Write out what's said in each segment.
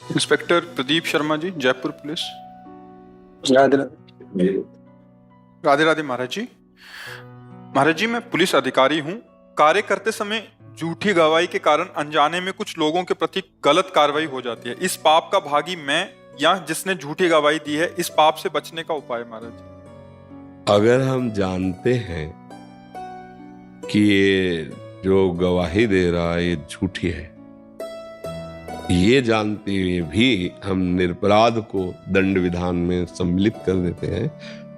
Inspector Pradeep Sharma ji, Jaipur police. Radhe Radhe Radhe महाराज जी। महाराज जी, मैं police अधिकारी हूँ। कार्य करते समय झूठी गवाही के कारण अनजाने में कुछ लोगों के प्रति गलत कार्रवाई हो जाती है। इस पाप का भागी मैं या जिसने झूठी गवाही दी है, इस पाप से बचने का उपाय महाराज जी। अगर हम जानते हैं कि ये जो गवाही दे रहा है ये झूठी है, ये जानते हुए भी हम निरपराध को दंड विधान में सम्मिलित कर देते हैं,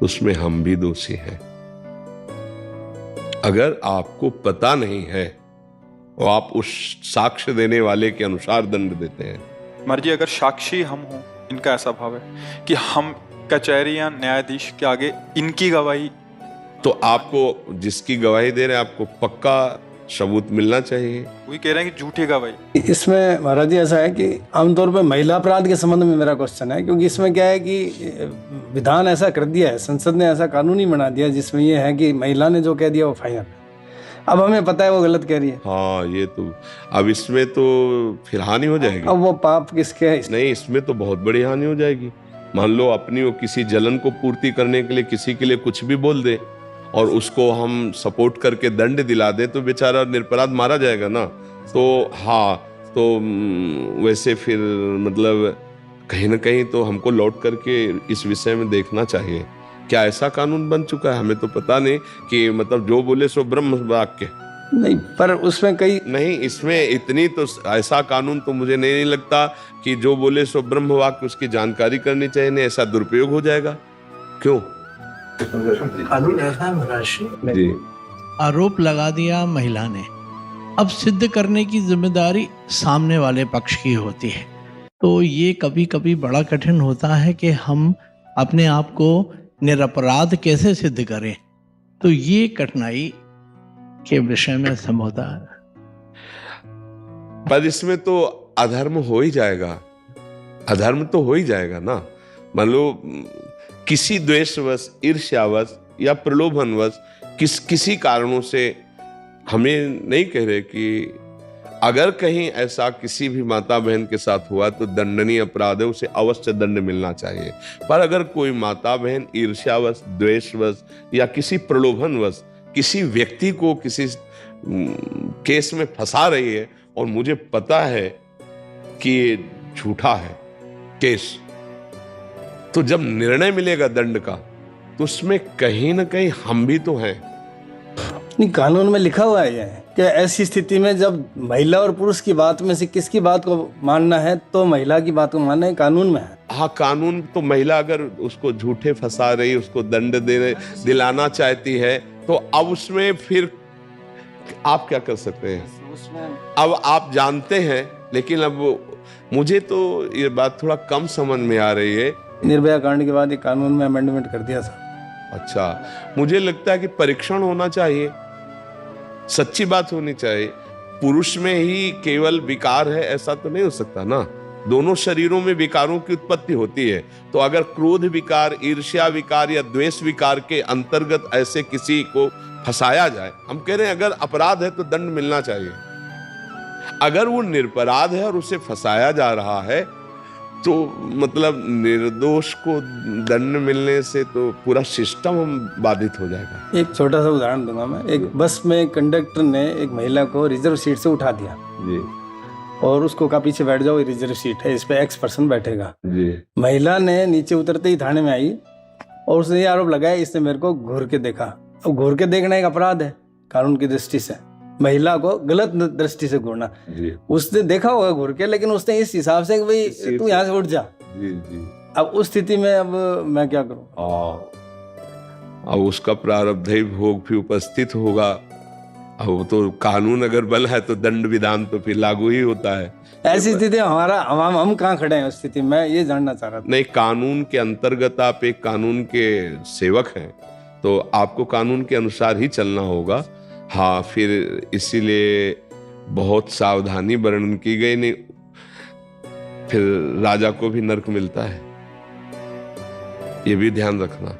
उसमें हम भी दोषी हैं। अगर आपको पता नहीं है और आप उस साक्ष्य देने वाले के अनुसार दंड देते हैं। महाराज जी, अगर साक्षी हम हों, इनका ऐसा भाव है कि हम कचहरी या न्यायाधीश के आगे इनकी गवाही, तो आपको जिसकी गवाही दे रहे हैं आपको पक्का सबूत मिलना चाहिए। वही कह रहे हैं कि झूठी गवाही। इसमें महाराज जी ऐसा है कि आमतौर पर महिला अपराध के संबंध में मेरा क्वेश्चन है, क्योंकि इसमें क्या है कि विधान ऐसा कर दिया है, संसद ने ऐसा कानून ही बना दिया जिसमें ये है कि महिला ने जो कह दिया वो फाइनल। अब हमें पता है वो गलत कह रही है। हाँ, ये तो अब इसमें तो फिर हानि हो जाएगी। अब वो पाप किसके है? नहीं, इसमें तो बहुत बड़ी हानि हो जाएगी। मान लो अपनी वो किसी जलन को पूर्ति करने के लिए किसी के लिए कुछ भी बोल दे और उसको हम सपोर्ट करके दंड दिला दे तो बेचारा निरपराध मारा जाएगा ना। तो हाँ, तो वैसे फिर मतलब कहीं ना कहीं तो हमको लौट करके इस विषय में देखना चाहिए। क्या ऐसा कानून बन चुका है? हमें तो पता नहीं कि मतलब जो बोले सो ब्रह्म वाक्य नहीं, पर उसमें कई नहीं, इसमें इतनी तो ऐसा कानून तो मुझे नहीं लगता कि जो बोले सो ब्रह्म वाक्य, उसकी जानकारी करनी चाहिए। नहीं, ऐसा दुरुपयोग हो जाएगा। क्यों? कानून ऐसा है महाराज जी, आरोप लगा दिया महिला ने, अब सिद्ध करने की जिम्मेदारी सामने वाले पक्ष की होती है। तो ये कभी कभी बड़ा कठिन होता है कि हम अपने आप को निरपराध कैसे सिद्ध करें। तो ये कठिनाई के विषय में समझौता है। पर इसमें तो अधर्म हो ही जाएगा। अधर्म तो हो ही जाएगा ना। मान लो किसी द्वेषवश, ईर्ष्यावश या प्रलोभनवश किसी कारणों से, हमें नहीं कह रहे कि अगर कहीं ऐसा किसी भी माता बहन के साथ हुआ तो दंडनीय अपराध है, उसे अवश्य दंड मिलना चाहिए। पर अगर कोई माता बहन ईर्ष्यावश, द्वेषवश या किसी प्रलोभनवश किसी व्यक्ति को किसी केस में फंसा रही है और मुझे पता है कि ये झूठा है केस, तो जब निर्णय मिलेगा दंड का तो उसमें कहीं ना कहीं हम भी तो हैं। नहीं, कानून में लिखा हुआ है कि ऐसी स्थिति में जब महिला और पुरुष की बात में से किसकी बात को मानना है तो महिला की बात को मानना है, कानून में है। हाँ, कानून तो महिला अगर उसको झूठे फंसा रही, उसको दंड दिलाना चाहती है, तो अब उसमें फिर आप क्या कर सकते हैं? अब आप जानते हैं, लेकिन अब मुझे तो ये बात थोड़ा कम समझ में आ रही है। निर्भया कांड के बाद ये कानून में अमेंडमेंट कर दिया था। अच्छा, मुझे लगता है कि परीक्षण होना चाहिए, सच्ची बात होनी चाहिए। पुरुष में ही केवल विकार है ऐसा तो नहीं हो सकता ना। दोनों शरीरों में विकारों की उत्पत्ति होती है। तो अगर क्रोध विकार, ईर्ष्या विकार या द्वेष विकार के अंतर्गत ऐसे किसी को फंसाया जाए, हम कह रहे हैं अगर अपराध है तो दंड मिलना चाहिए। अगर वो निरपराध है और उसे फंसाया जा रहा है तो मतलब निर्दोष को दंड मिलने से तो पूरा सिस्टम हम बाधित हो जाएगा। एक छोटा सा उदाहरण दूंगा मैं। एक बस में कंडक्टर ने एक महिला को रिजर्व सीट से उठा दिया जी, और उसको कहा पीछे बैठ जाओ, ये रिजर्व सीट है, इस पे X पर्सन बैठेगा जी। महिला ने नीचे उतरते ही थाने में आई और उसने ये आरोप लगाया इसने मेरे को घूर के देखा। अब घूर के देखना एक अपराध है कानून की दृष्टि से, महिला को गलत दृष्टि से घूरना। उसने देखा होगा घूर के, लेकिन उसने इस हिसाब से कि भाई तू यहाँ से उठ जा। जी, जी। अब उस स्थिति में अब मैं क्या करूं? अब उसका प्रारब्ध भोग भी उपस्थित होगा। अब वो तो कानून अगर बल है तो दंड विधान तो फिर लागू ही होता है। ऐसी स्थिति हमारा हम कहाँ खड़े हैं उस स्थिति में, ये जानना चाह रहा था। नहीं, कानून के अंतर्गत आप एक कानून के सेवक हैं तो आपको कानून के अनुसार ही चलना होगा। हाँ, फिर इसीलिए बहुत सावधानी वर्णन की गई। नहीं, फिर राजा को भी नर्क मिलता है, ये भी ध्यान रखना।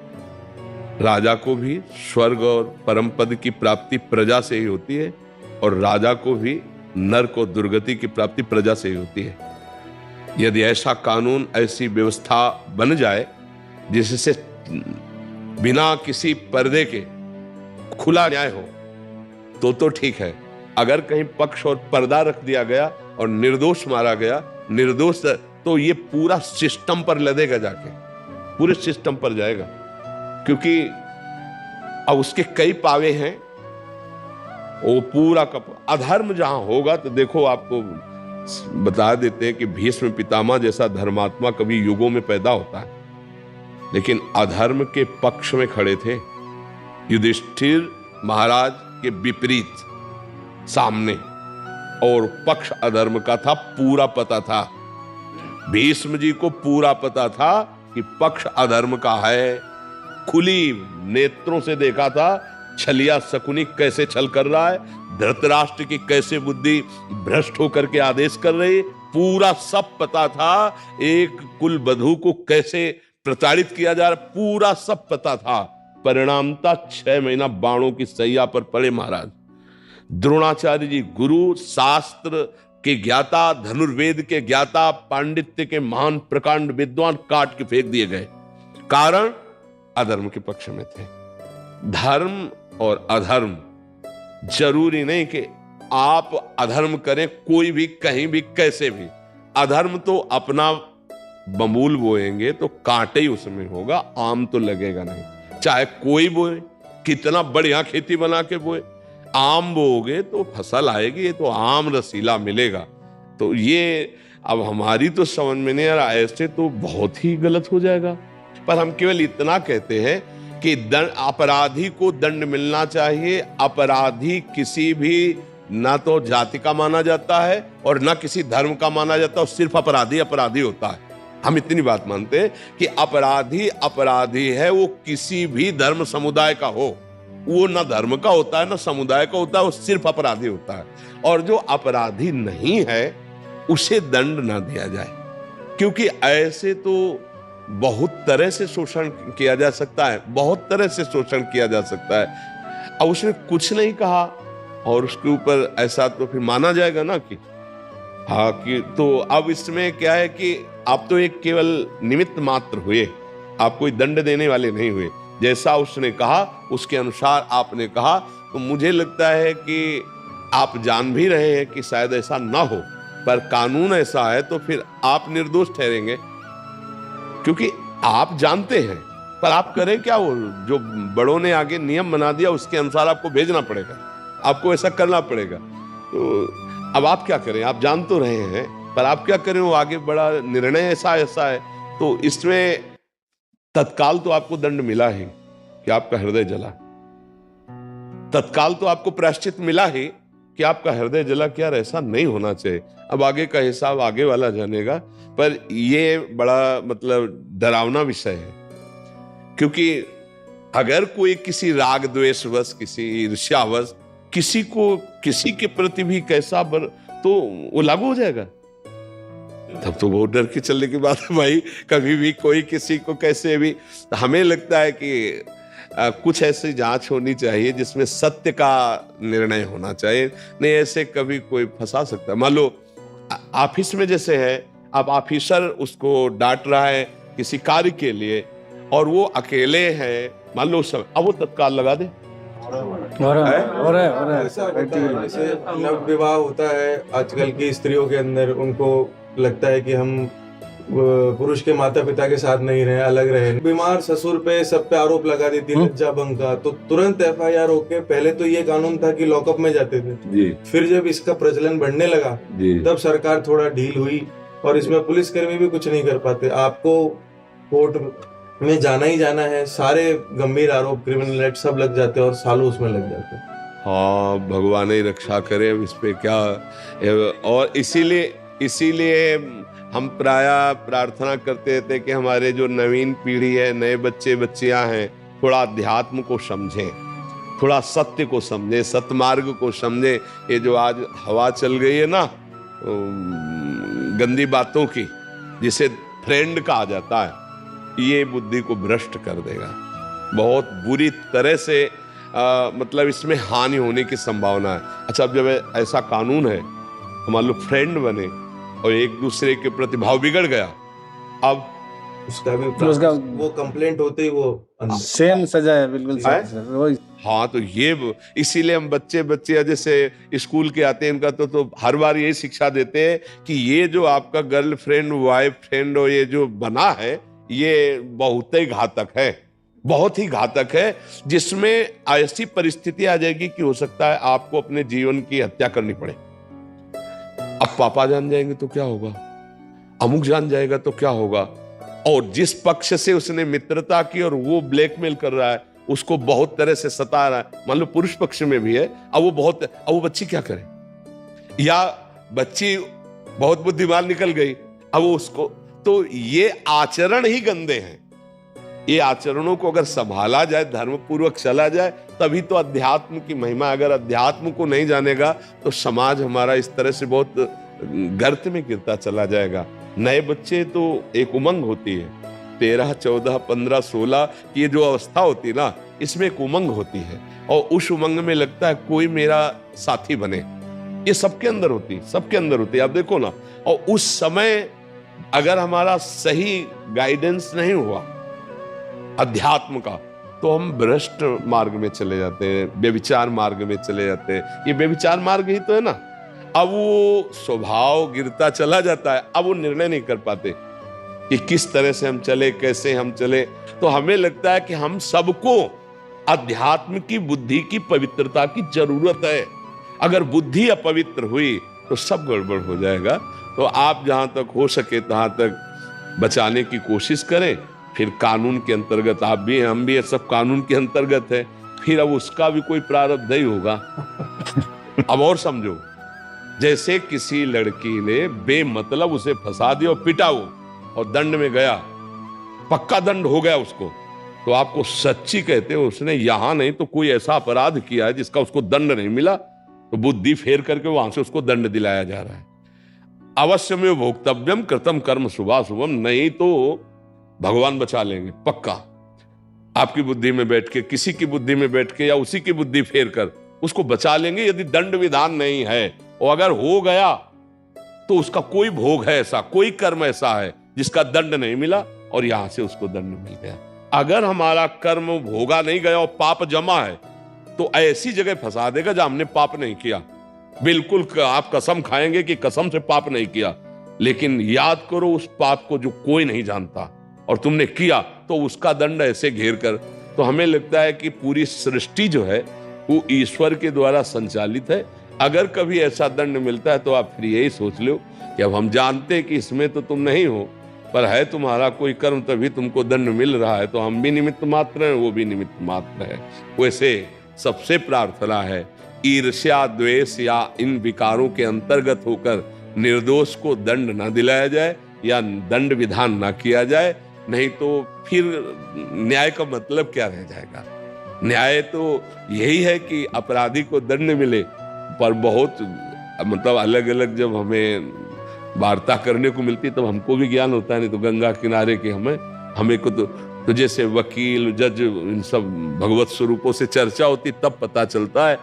राजा को भी स्वर्ग और परम पद की प्राप्ति प्रजा से ही होती है और राजा को भी नर्क और दुर्गति की प्राप्ति प्रजा से ही होती है। यदि ऐसा कानून, ऐसी व्यवस्था बन जाए जिससे बिना किसी पर्दे के खुला न्याय हो तो ठीक है। अगर कहीं पक्ष और पर्दा रख दिया गया और निर्दोष मारा गया, निर्दोष, तो ये पूरा सिस्टम पर लदेगा, जाके पूरे सिस्टम पर जाएगा, क्योंकि अब उसके कई पावे हैं। वो पूरा अधर्म जहां होगा तो देखो, आपको बता देते हैं कि भीष्म पितामह जैसा धर्मात्मा कभी युगों में पैदा होता है, लेकिन अधर्म के पक्ष में खड़े थे। युधिष्ठिर महाराज के विपरीत सामने, और पक्ष अधर्म का था, पूरा पता था। भीष्म जी को पूरा पता था कि पक्ष अधर्म का है, खुली नेत्रों से देखा था छलिया शकुनी कैसे छल कर रहा है, धृतराष्ट्र की कैसे बुद्धि भ्रष्ट होकर के आदेश कर रही, पूरा सब पता था। एक कुल वधू को कैसे प्रताड़ित किया जा रहा, पूरा सब पता था। परिणामता 6 महीना बाणों की सैया पर पड़े महाराज। द्रोणाचार्य जी गुरु, शास्त्र के ज्ञाता, धनुर्वेद के ज्ञाता, पांडित्य के महान प्रकांड विद्वान काट के फेंक दिए गए, कारण अधर्म के पक्ष में थे। धर्म और अधर्म, जरूरी नहीं कि आप अधर्म करें कोई भी, कहीं भी, कैसे भी। अधर्म तो अपना बमूल बोएंगे तो कांटे ही उसमें होगा, आम तो लगेगा नहीं। चाहे कोई बोए, कितना बढ़िया खेती बना के बोए, आम बोओगे तो फसल आएगी, ये तो आम रसीला मिलेगा। तो ये अब हमारी तो समझ में नहीं आ रहा, ऐसे तो बहुत ही गलत हो जाएगा। पर हम केवल इतना कहते हैं कि अपराधी को दंड मिलना चाहिए। अपराधी किसी भी ना तो जाति का माना जाता है और ना किसी धर्म का माना जाता है, सिर्फ अपराधी अपराधी होता है। हम इतनी बात मानते हैं कि अपराधी अपराधी है, वो किसी भी धर्म समुदाय का हो, वो ना धर्म का होता है ना समुदाय का होता है, वो सिर्फ अपराधी होता है। और जो अपराधी नहीं है उसे दंड ना दिया जाए, क्योंकि ऐसे तो बहुत तरह से शोषण किया जा सकता है, बहुत तरह से शोषण किया जा सकता है। अब उसने कुछ नहीं कहा और उसके ऊपर ऐसा तो फिर माना जाएगा ना कि हाँ, कि तो अब इसमें क्या है कि आप तो एक केवल निमित्त मात्र हुए, आप कोई दंड देने वाले नहीं हुए। जैसा उसने कहा उसके अनुसार आपने कहा, तो मुझे लगता है कि आप जान भी रहे हैं कि शायद ऐसा ना हो, पर कानून ऐसा है तो फिर आप निर्दोष ठहरेंगे, क्योंकि आप जानते हैं। पर आप करें क्या, वो जो बड़ों ने आगे नियम बना दिया उसके अनुसार आपको भेजना पड़ेगा, आपको ऐसा करना पड़ेगा। तो अब आप क्या करें, आप जान तो रहे हैं, पर आप क्या करें, वो आगे बड़ा निर्णय ऐसा है। तो इसमें तत्काल तो आपको दंड मिला ही कि आपका हृदय जला, तत्काल तो आपको प्रायश्चित मिला ही कि आपका हृदय जला। क्या ऐसा नहीं होना चाहिए। अब आगे का हिसाब आगे वाला जानेगा, पर ये बड़ा मतलब डरावना विषय है, क्योंकि अगर कोई किसी राग द्वेषवश, किसी ईर्ष्यावश किसी को किसी के प्रति भी कैसा तो वो लागू हो जाएगा। तब तो बहुत डर के चलने की बात है भाई, कभी भी कोई किसी को कैसे भी। हमें लगता है कि कुछ ऐसी जांच होनी चाहिए जिसमें सत्य का निर्णय होना चाहिए, नहीं ऐसे कभी कोई फंसा सकता है। मान लो ऑफिस में जैसे है, अब ऑफिसर उसको डांट रहा है किसी कार्य के लिए और वो अकेले हैं, मान लो सब, अब वो तत्काल लगा दे। हो रहा है। ऐसा होता है, जैसे नव विवाह होता है आजकल की स्त्रियों के अंदर, उनको लगता है कि हम पुरुष के माता पिता के साथ नहीं रहे, अलग रहे। बीमार ससुर पे सब पे आरोप लगा देती है लज्जा भंग का, तो तुरंत FIR होके, पहले तो ये कानून था कि लॉकअप में जाते थे जी। फिर जब इसका प्रचलन बढ़ने लगा तब सरकार थोड़ा ढील हुई और इसमें पुलिसकर्मी भी कुछ नहीं कर पाते। आपको कोर्ट में जाना ही जाना है, सारे गंभीर आरोप, क्रिमिनल एक्ट सब लग जाते हैं और सालों उसमें लग जाते हैं। हाँ, भगवान ही रक्षा करे, इस पे क्या। और इसीलिए हम प्राय प्रार्थना करते थे कि हमारे जो नवीन पीढ़ी है, नए बच्चे बच्चियां हैं, थोड़ा अध्यात्म को समझें, थोड़ा सत्य को समझें, सतमार्ग को समझें। ये जो आज हवा चल गई है ना गंदी बातों की, जिसे फ्रेंड कहा जाता है, ये बुद्धि को भ्रष्ट कर देगा बहुत बुरी तरह से। मतलब इसमें हानि होने की संभावना है। अच्छा, अब जब ऐसा कानून है तो मान लो फ्रेंड बने और एक दूसरे के प्रति भाव बिगड़ गया, अब उसका भी उसका वो कंप्लेंट होते ही वो अंदर। सेम सजा है, बिल्कुल है? सर वही। हाँ, तो ये इसीलिए हम बच्चे जैसे स्कूल के आते हैं, इनका तो हर बार यही शिक्षा देते हैं कि ये जो आपका गर्लफ्रेंड वाइफ फ्रेंड और ये जो बना है, ये बहुत ही घातक है, बहुत ही घातक है, जिसमें ऐसी परिस्थिति आ जाएगी कि हो सकता है आपको अपने जीवन की हत्या करनी पड़े। अब पापा जान जाएंगे तो क्या होगा, अमुक जान जाएगा तो क्या होगा, और जिस पक्ष से उसने मित्रता की और वो ब्लैकमेल कर रहा है, उसको बहुत तरह से सता रहा है, मान लो पुरुष पक्ष में भी है, अब वो बच्ची क्या करे, या बच्ची बहुत बुद्धिमान निकल गई, अब वो उसको, तो ये आचरण ही गंदे हैं। ये आचरणों को अगर संभाला जाए, धर्म पूर्वक चला जाए, तभी तो अध्यात्म की महिमा। अगर अध्यात्म को नहीं जानेगा तो समाज हमारा इस तरह से बहुत गर्त में गिरता चला जाएगा। नए बच्चे तो एक उमंग होती है, 13, 14, 15, 16 की ये जो अवस्था होती है ना, इसमें एक उमंग होती है, और उस उमंग में लगता है कोई मेरा साथी बने। ये सबके अंदर होती है, सबके अंदर होती है, आप देखो ना। और उस समय अगर हमारा सही गाइडेंस नहीं हुआ अध्यात्म का, तो हम भ्रष्ट मार्ग में चले जाते हैं, व्यभिचार मार्ग में चले जाते हैं। ये व्यभिचार मार्ग ही तो है ना। अब वो स्वभाव गिरता चला जाता है, अब वो निर्णय नहीं कर पाते कि किस तरह से हम चले, कैसे हम चले। तो हमें लगता है कि हम सबको अध्यात्म की, बुद्धि की पवित्रता की जरूरत है। अगर बुद्धि अपवित्र हुई तो सब गड़बड़ हो जाएगा। तो आप जहां तक हो सके तहां तक बचाने की कोशिश करें। फिर कानून के अंतर्गत आप भी हैं, हम भी हैं, सब कानून के अंतर्गत है। फिर अब उसका भी कोई प्रारब्ध नहीं होगा। अब और समझो, जैसे किसी लड़की ने बेमतलब उसे फंसा दिया और पिटा वो, और दंड में गया, पक्का दंड हो गया उसको, तो आपको सच्ची कहते हो उसने यहां नहीं तो कोई ऐसा अपराध किया है जिसका उसको दंड नहीं मिला, तो बुद्धि फेर करके वहां से उसको दंड दिलाया जा रहा है। अवश्य में भोक्तव्यम कृतम कर्म शुभाशुभम, नहीं तो भगवान बचा लेंगे पक्का। आपकी बुद्धि में बैठ के, किसी की बुद्धि में बैठ के, या उसी की बुद्धि फेर कर उसको बचा लेंगे, यदि दंड विधान नहीं है। और अगर हो गया तो उसका कोई भोग है ऐसा, कोई कर्म ऐसा है जिसका दंड नहीं मिला और यहां से उसको दंड मिल गया। अगर हमारा कर्म भोगा नहीं गया और पाप जमा है, तो ऐसी जगह फंसा देगा जहां हमने पाप नहीं किया। बिल्कुल आप कसम खाएंगे कि कसम से पाप नहीं किया, लेकिन याद करो उस पाप को जो कोई नहीं जानता और तुमने किया, तो उसका दंड ऐसे घेर कर। तो हमें लगता है कि पूरी सृष्टि जो है वो ईश्वर के द्वारा संचालित है। अगर कभी ऐसा दंड मिलता है तो आप फिर यही सोच लो कि अब हम जानते हैं कि इसमें तो तुम नहीं हो, पर है तुम्हारा कोई कर्म तभी तुमको दंड मिल रहा है, तो हम भी निमित्त मात्र हैं, वो भी निमित्त मात्र है। वैसे सबसे प्रार्थना है ईर्ष्या, द्वेष या इन विकारों के अंतर्गत होकर निर्दोष को दंड न दिलाया जाए या दंड विधान न किया जाए, नहीं तो फिर न्याय का मतलब क्या रह जाएगा। न्याय तो यही है कि अपराधी को दंड मिले, पर बहुत मतलब अलग अलग जब हमें वार्ता करने को मिलती तब हमको भी ज्ञान होता है, नहीं तो गंगा किनारे के हमें को तो जैसे वकील, जज, इन सब भगवत स्वरूपों से चर्चा होती तब पता चलता है।